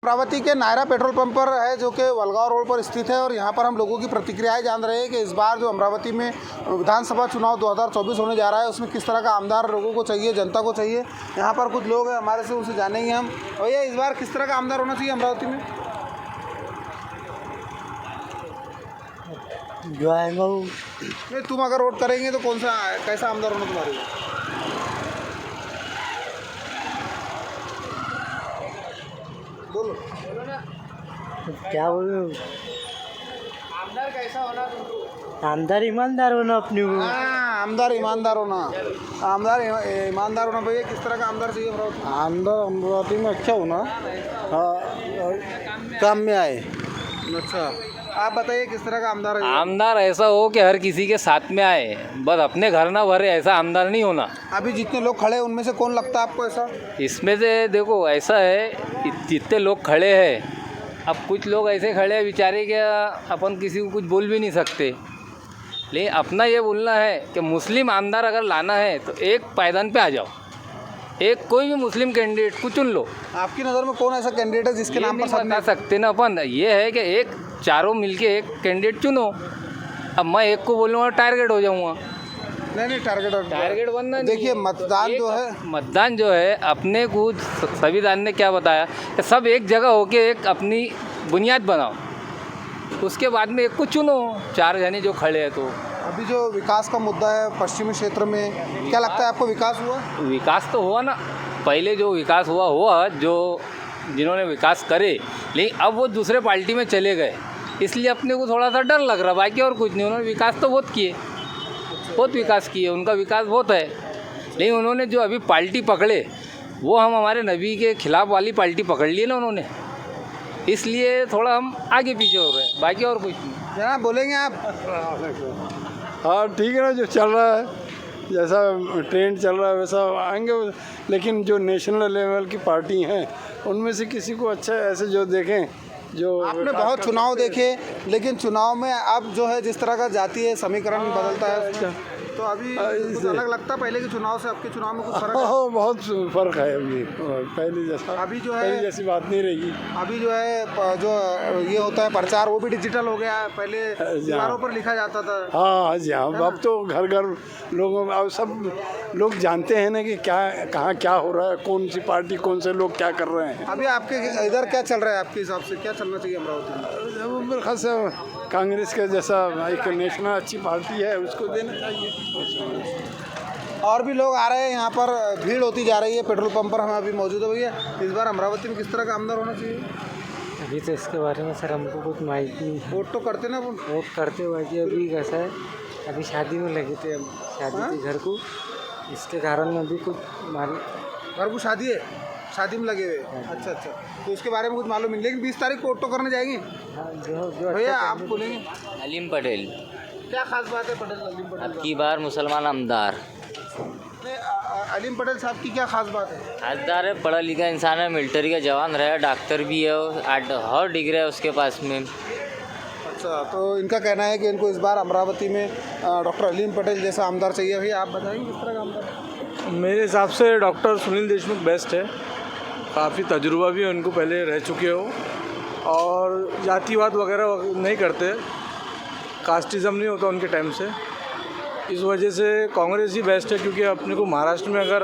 अमरावती के Naira petrol pump पर है जो कि वलगांव रोड पर स्थित है और यहाँ पर हम लोगों की प्रतिक्रियाएं जान रहे हैं कि इस बार जो अमरावती में विधानसभा चुनाव 2024 होने जा रहा है उसमें किस तरह का आमदार लोगों को चाहिए, जनता को चाहिए। यहाँ पर कुछ लोग हैं हमारे से, उनसे जानेंगे हम। भैया, इस बार किस तरह का आमदार होना चाहिए अमरावती में? जो आएगा वो। नहीं, तुम अगर वोट करेंगे तो कौन सा कैसा आमदार होना तुम्हारे लिए? बोलो ना। क्या बोलूं? आमदार कैसा होना तुमको? आमदार ईमानदार होना अपनी को। हाँ, आमदार ईमानदार होना। आमदार ईमानदार होना। भैया, किस तरह का आमदार चाहिए अमरावती? आमदार अमरावती में अच्छा होना, काम में आए। अच्छा, आप बताइए किस तरह का आमदार है? आमदार ऐसा हो कि हर किसी के साथ में आए, बस अपने घर ना भरे, ऐसा आमदार नहीं होना। अभी जितने लोग खड़े हैं उनमें से कौन लगता है आपको ऐसा? इसमें से देखो ऐसा है, जितने लोग खड़े हैं, अब कुछ लोग ऐसे खड़े हैं बेचारे कि अपन किसी को कुछ बोल भी नहीं सकते। लेकिन अपना ये बोलना है कि मुस्लिम आमदार अगर लाना है तो एक पायदान पे आ जाओ, एक कोई भी मुस्लिम कैंडिडेट को चुन लो। आपकी नज़र में कौन ऐसा कैंडिडेट है जिसके नाम पर नहीं बता सकते ना अपन, ये है कि एक चारों मिलके एक कैंडिडेट चुनो। अब मैं एक को बोलूँगा टारगेट हो जाऊँगा। नहीं, टारगेट बनना नहीं। देखिए, मतदान जो है अपने को संविधान ने क्या बताया कि सब एक जगह होके एक अपनी बुनियाद बनाओ, उसके बाद में एक को चुनो, चार जने जो खड़े हैं। तो अभी जो विकास का मुद्दा है पश्चिमी क्षेत्र में, क्या लगता है आपको विकास हुआ? विकास तो हुआ ना, पहले जो विकास हुआ जो जिन्होंने विकास करे, लेकिन अब वो दूसरे पार्टी में चले गए, इसलिए अपने को थोड़ा सा डर लग रहा। बाकी और कुछ नहीं, उन्होंने विकास तो बहुत किए, बहुत विकास किए, उनका विकास बहुत है। लेकिन उन्होंने जो अभी पार्टी पकड़े वो हम हमारे नबी के खिलाफ वाली पार्टी पकड़ ली ना उन्होंने, इसलिए थोड़ा हम आगे पीछे हो रहे हैं। बाकी और कुछ नहीं। जनाब, बोलेंगे आप? हाँ, ठीक है ना, जो चल रहा है, जैसा ट्रेंड चल रहा है वैसा आएंगे। लेकिन जो नेशनल लेवल की पार्टी हैं उनमें से किसी को अच्छा ऐसे जो देखें, जो आपने बहुत चुनाव देखे, लेकिन चुनाव में अब जो है जिस तरह का जातीय समीकरण बदलता है उसमें, तो अभी कुछ अलग लगता है पहले के चुनाव से? अब के चुनाव में कुछ फर्क है? हाँ, बहुत फ़र्क है अभी, पहले जैसा, अभी जो है पहले जैसी बात नहीं रहेगी। अभी जो है जो ये होता है प्रचार, वो भी डिजिटल हो गया है। पहले दीवारों पर लिखा जाता था। हाँ जी, हाँ, अब तो घर घर लोगों, अब सब लोग जानते हैं ना कि क्या कहाँ क्या हो रहा है, कौन सी पार्टी, कौन से लोग क्या कर रहे हैं। अभी आपके इधर क्या चल रहा है? आपके हिसाब से क्या चलना चाहिए अमरावती में? मेरे ख्याल से कांग्रेस का जैसा एक नेशनल अच्छी पार्टी है उसको देना चाहिए। और भी लोग आ रहे हैं, यहाँ पर भीड़ होती जा रही है। पेट्रोल पंप पर हम अभी मौजूद है। भैया, इस बार अमरावती में किस तरह का आमदार होना चाहिए? अभी तो इसके बारे में सर हमको कुछ माहिती नहीं है। वोट तो करते ना वो? वोट करते हुए कि अभी कैसा है, अभी शादी में लगे थे, हम शादी थी घर को, इसके कारण अभी कुछ घर को शादी है, शादी में लगे हुए। अच्छा, तो उसके बारे में कुछ मालूम नहीं। लेकिन 20 तारीख को वोट तो करने जाएंगे जो भैया। आप बोलेंगे अलीम पटेल, क्या खास बात है पटेल, अलीम पटेल अब की बार मुसलमान आमदार। नहीं, अलीम पटेल साहब की क्या खास बात है? आमदार है, पढ़ा लिखा इंसान है, मिलिट्री का जवान रहा, डॉक्टर भी है, हर डिग्री है उसके पास में। अच्छा, तो इनका कहना है कि इनको इस बार अमरावती में डॉक्टर अलीम पटेल जैसा आमदार चाहिए। भैया, आप बताएंगे किस तरह का आमदार? मेरे हिसाब से डॉक्टर सुनील देशमुख बेस्ट है। काफ़ी तजुर्बा भी है उनको, पहले रह चुके हो, और जातिवाद वगैरह नहीं करते, कास्टिज़म नहीं होता उनके टाइम से। इस वजह से कांग्रेस ही बेस्ट है, क्योंकि अपने को महाराष्ट्र में अगर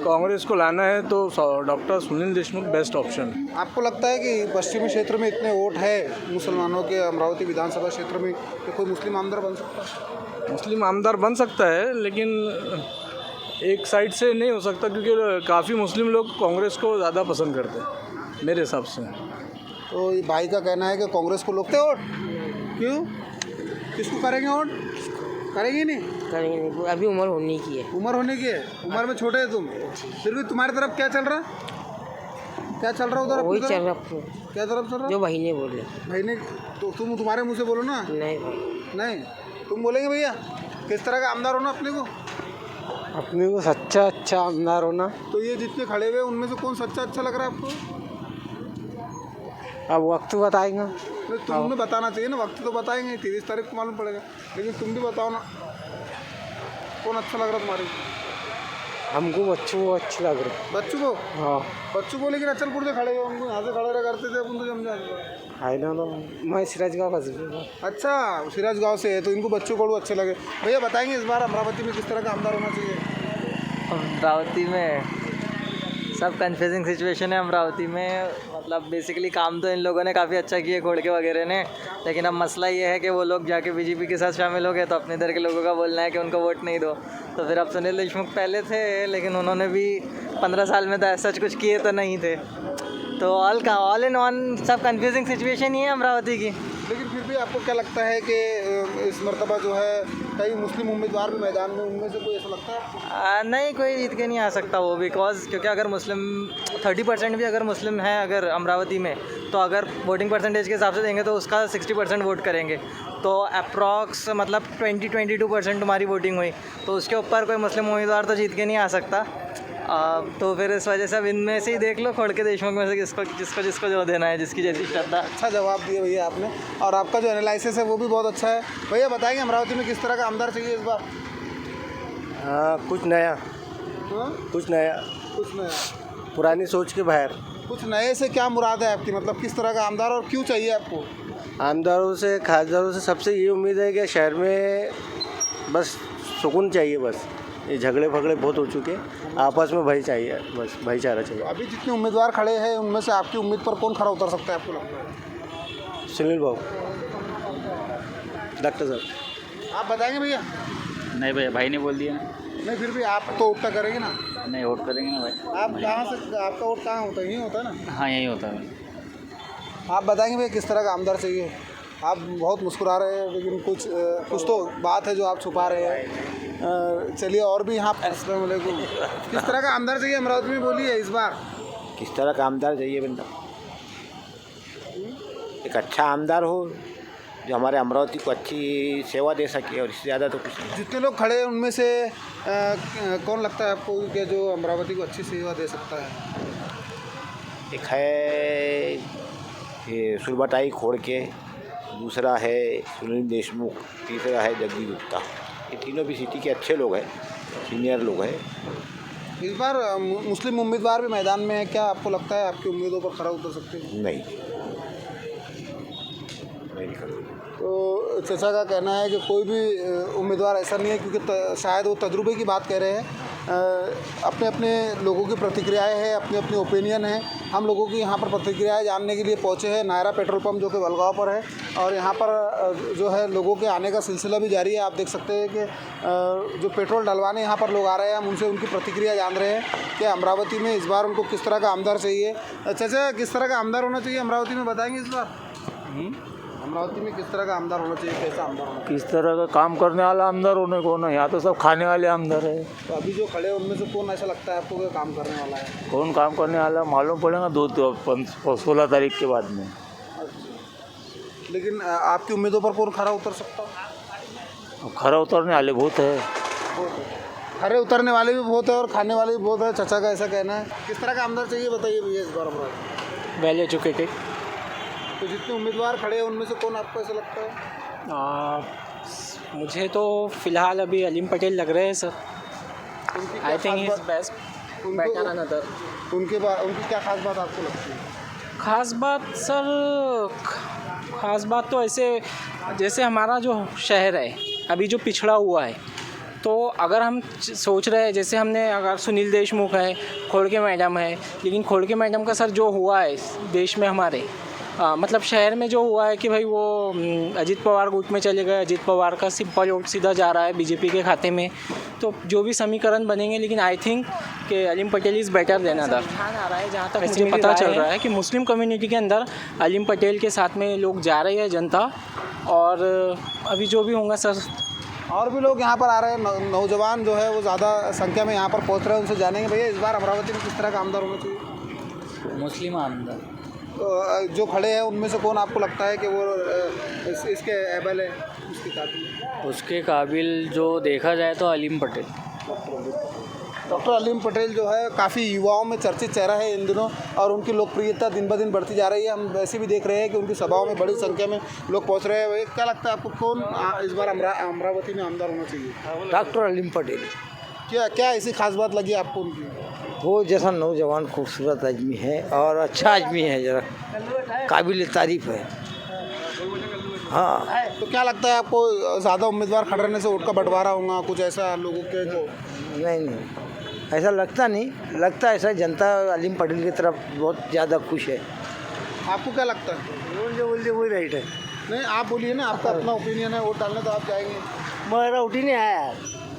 कांग्रेस को लाना है तो doctor Sunil Deshmukh best option है। आपको लगता है कि पश्चिमी क्षेत्र में इतने वोट है मुसलमानों के, अमरावती विधानसभा क्षेत्र में, कि कोई मुस्लिम आमदार बन सकता है? मुस्लिम आमदार बन सकता है, लेकिन एक साइड से नहीं हो सकता, क्योंकि काफ़ी मुस्लिम लोग कांग्रेस को ज़्यादा पसंद करते हैं मेरे हिसाब से। तो ये भाई का कहना है कि कांग्रेस को लोग वोट क्यों, किसको करेंगे वोट? करेंगे नहीं? करेंगे, अभी उम्र होने की है। उम्र होने की है? उम्र में छोटे हैं तुम, फिर भी तुम्हारी तरफ क्या चल रहा? क्या चल रहा उधर? वही चल रहा। क्या तरफ चल रहा? जो भाई ने बोले। भाई ने तो तुम तुम्हारे मुँह से बोलो ना। नहीं, तुम बोलेंगे भैया किस तरह का आमदार होना अपने को? अपने को सच्चा अच्छा आमदार होना। तो ये जितने खड़े हुए उनमें से कौन सच्चा अच्छा लग रहा है आपको? अब वक्त बताएगा। नहीं, तुम्हें बताना चाहिए ना, वक्त तो बताएंगे, 30 तारीख को मालूम पड़ेगा। लेकिन तुम भी बताओ ना, कौन अच्छा लग रहा तुम्हारे को? हमको बच्चों को अच्छे लग रहे। बच्चों को हाँ, बच्चों को लेकिन अचलपुर से खड़े हो, उनको यहाँ से खड़े रह करते थे अपन तो जम जाते। आई डोंट नो, मैं सिराज गाँव का से। अच्छा, सिराज गांव से है तो इनको बच्चों को अच्छे लगे। भैया बताएंगे इस बार अमरावती में किस तरह का आमदार होना चाहिए? अमरावती में सब कन्फ्यूजिंग सिचुएशन है। अमरावती में मतलब बेसिकली काम तो इन लोगों ने काफ़ी अच्छा किया खोड़के वगैरह ने, लेकिन अब मसला ये है कि वो लोग जाके बीजेपी के साथ शामिल हो गए तो अपने इधर के लोगों का बोलना है कि उनको वोट नहीं दो। तो फिर अब सुनील देशमुख पहले थे लेकिन उन्होंने भी 15 साल में तो ऐसा कुछ किए तो नहीं थे। तो ऑल इन ऑन सब कन्फ्यूजिंग सिचुएशन ही है अमरावती की। लेकिन फिर भी आपको क्या लगता है कि इस मरतबा जो है कई मुस्लिम उम्मीदवार भी मैदान में, उनमें से कोई ऐसा लगता है? नहीं, कोई जीत के नहीं आ सकता वो, बिकॉज क्योंकि अगर मुस्लिम 30% भी अगर मुस्लिम है अगर अमरावती में, तो अगर वोटिंग परसेंटेज के हिसाब से देंगे तो उसका 60% वोट करेंगे, तो अप्रॉक्स मतलब 20-22% तुम्हारी वोटिंग हुई, तो उसके ऊपर कोई मुस्लिम उम्मीदवार तो जीत के नहीं आ सकता। तो फिर इस वजह से अब इनमें से ही देख लो खोड़के देशमुख में से जिसको जो देना है, जिसकी जैसी श्रद्धा। अच्छा जवाब दिए भैया आपने, और आपका जो एनालिसिस है वो भी बहुत अच्छा है। भैया बताएंगे अमरावती में किस तरह का आमदार चाहिए इस बार? कुछ नया, हाँ? कुछ नया, कुछ नया, पुरानी सोच के बाहर। कुछ नए से क्या मुराद है आपकी? मतलब किस तरह का आमदार और क्यों चाहिए आपको? आमदारों से, खासदारों से सबसे ये उम्मीद है कि शहर में बस सुकून चाहिए। बस ये झगड़े फगड़े बहुत हो चुके, आपस में भाई चाहिए, बस भाईचारा चाहिए। अभी जितने उम्मीदवार खड़े हैं उनमें से आपकी उम्मीद पर कौन खरा उतर सकता है आपको लगता है? सुनील बाबू, डॉक्टर साहब। आप बताएंगे भैया? नहीं भैया, भाई ने बोल दिया ना। नहीं फिर भी आप तो वोट करेंगे ना? नहीं, वोट करेंगे ना भाई। आप कहाँ से, आपका वोट कहाँ होता है? यहीं होता है ना? हाँ, यही होता है। आप बताएंगे भैया किस तरह का आमदार चाहिए? आप बहुत मुस्कुरा रहे हैं लेकिन कुछ तो बात है जो आप छुपा रहे हैं। चलिए और भी यहाँ अस्सलाम वालेकुम, किस तरह का आमदार चाहिए अमरावती में, बोलिए इस बार? किस तरह का आमदार चाहिए बंदा? एक अच्छा आमदार हो जो हमारे अमरावती को अच्छी सेवा दे सके, और इससे ज़्यादा तो कुछ नहीं। जितने लोग खड़े हैं उनमें से कौन लगता है आपको कि जो अमरावती को अच्छी सेवा दे सकता है? एक है ये सुरबाटाई खोड़ के, दूसरा है सुनील देशमुख, तीसरा है जगदीश गुप्ता। ये तीनों भी सिटी के अच्छे लोग हैं, सीनियर लोग हैं। इस बार मुस्लिम उम्मीदवार भी मैदान में है, क्या आपको लगता है आपकी उम्मीदों पर खरा उतर सकते हैं? नहीं करूँगा। तो चचा का कहना है कि कोई भी उम्मीदवार ऐसा नहीं है, क्योंकि शायद वो तजुर्बे की बात कह रहे हैं। अपने अपने लोगों की प्रतिक्रियाएं हैं, अपने अपने ओपिनियन हैं। हम लोगों की यहाँ पर प्रतिक्रियाएं जानने के लिए पहुँचे हैं नायरा पेट्रोल पंप जो कि वलगांव पर है, और यहाँ पर जो है लोगों के आने का सिलसिला भी जारी है। आप देख सकते हैं कि जो पेट्रोल डलवाने यहाँ पर लोग आ रहे हैं, हम उनसे उनकी प्रतिक्रिया जान रहे हैं कि अमरावती में इस बार उनको किस तरह का आमदार चाहिए। चचा किस तरह का आमदार होना चाहिए अमरावती में, बताएंगे इस बार? अमरावती में किस तरह का आमदार होना चाहिए, कैसा आमदार होना चाहिए? किस तरह का काम करने वाला आमदार होने को ना, यहाँ तो सब खाने वाले आमदार है। तो अभी जो खड़े हैं उनमें से कौन ऐसा लगता है आपको कि काम करने वाला है? कौन काम करने वाला मालूम पड़ेगा 16 तारीख के बाद में। लेकिन आपकी उम्मीदों पर कौन खरा उतर सकता है? अब खरा उतरने वाले बहुत है। खरे उतरने वाले भी बहुत है और खाने वाले भी बहुत है, चचा का ऐसा कहना है। किस तरह का आमदार चाहिए बताइए भैया इस बार अमरावती? Well educated. तो जितने उम्मीदवार खड़े हैं उनमें से कौन आपको ऐसा लगता है? मुझे तो फ़िलहाल अभी अलीम पटेल लग रहे हैं sir. I think he is best, better another. उनकी क्या खास बात आपको लगती है? ख़ास बात सर, ख़ास बात तो ऐसे जैसे हमारा जो शहर है अभी जो पिछड़ा हुआ है, तो अगर हम सोच रहे हैं जैसे हमने अगर सुनील देशमुख है, खोड़के मैडम है, लेकिन खोड़के मैडम का सर जो हुआ है देश में हमारे मतलब शहर में जो हुआ है कि भाई वो अजीत पवार गुट में चले गए, अजीत पवार का सिंपल वोट सीधा जा रहा है बीजेपी के खाते में। तो जो भी समीकरण बनेंगे, लेकिन आई थिंक कि Aleem Patel is better than other. ध्यान आ रहा है जहाँ तक मुझे पता चल रहा है कि मुस्लिम कम्युनिटी के अंदर अलीम पटेल के साथ में लोग जा रहे हैं जनता, और अभी जो भी होगा सर। और भी लोग यहाँ पर आ रहे हैं, नौजवान जो है वो ज़्यादा संख्या में यहाँ पर पहुँच रहे हैं, उनसे जानेंगे भैया इस बार अमरावती में किस तरह का आमदार होना चाहिए? मुस्लिम आमदार। तो जो खड़े हैं उनमें से कौन आपको लगता है कि वो इसके एबल है, उसके काबिल? उसके काबिल जो देखा जाए तो अलीम पटेल। डॉक्टर अलीम पटेल जो है काफ़ी युवाओं में चर्चित चेहरा है इन दिनों, और उनकी लोकप्रियता दिन ब दिन बढ़ती जा रही है। हम वैसे भी देख रहे हैं कि उनकी सभाओं में बड़ी संख्या में लोग पहुंच रहे हैं। क्या लगता है आपको कौन इस बार अमरावती में आमदार होना चाहिए? डॉक्टर अलीम पटेल। क्या क्या ऐसी खास बात लगी आपको उनकी? वो जैसा नौजवान खूबसूरत आदमी है और अच्छा आदमी है, जरा काबिल तारीफ है। हाँ, तो क्या लगता है आपको ज़्यादा उम्मीदवार खड़े रहने से वोट का बंटवारा होगा, कुछ ऐसा लोगों के जो? नहीं, ऐसा लगता नहीं, लगता ऐसा जनता अलीम पटेल की तरफ बहुत ज़्यादा खुश है। आपको क्या लगता है? बोलिए वही राइट है। नहीं, आप बोलिए ना, आपका अपना ओपिनियन है, वोट डालने तो आप जाएंगे। मेरा उठी नहीं आया यार।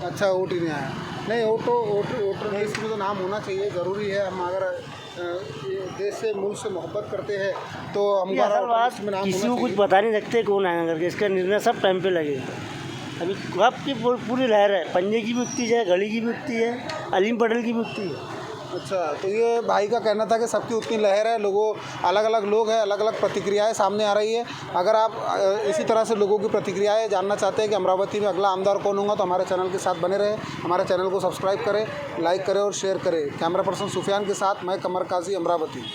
अच्छा, वोट ही नहीं आया। नहीं, वोटर लिस्ट में तो नाम होना चाहिए, ज़रूरी है। हम अगर ये देश से मुल्क से मोहब्बत करते हैं तो हमारा वोटर लिस्ट में नाम किसी होना को कुछ चाहिए। बता नहीं सकते कौन आएगा करके, इसका निर्णय सब टाइम पे लगेगा। अभी आपकी पूरी लहर है, पंजे की भी उठती है, घड़ी की भी उठती है, अलीम पटेल की भी उठती है। अच्छा, तो ये भाई का कहना था कि सबकी उतनी लहर है, लोगों अलग अलग लोग हैं, अलग अलग प्रतिक्रियाएं सामने आ रही है। अगर आप इसी तरह से लोगों की प्रतिक्रियाएं जानना चाहते हैं कि अमरावती में अगला आमदार कौन होगा, तो हमारे चैनल के साथ बने रहें। हमारे चैनल को सब्सक्राइब करें, लाइक करें और शेयर करें। कैमरा पर्सन सुफियान के साथ मैं कमर काजी, अमरावती।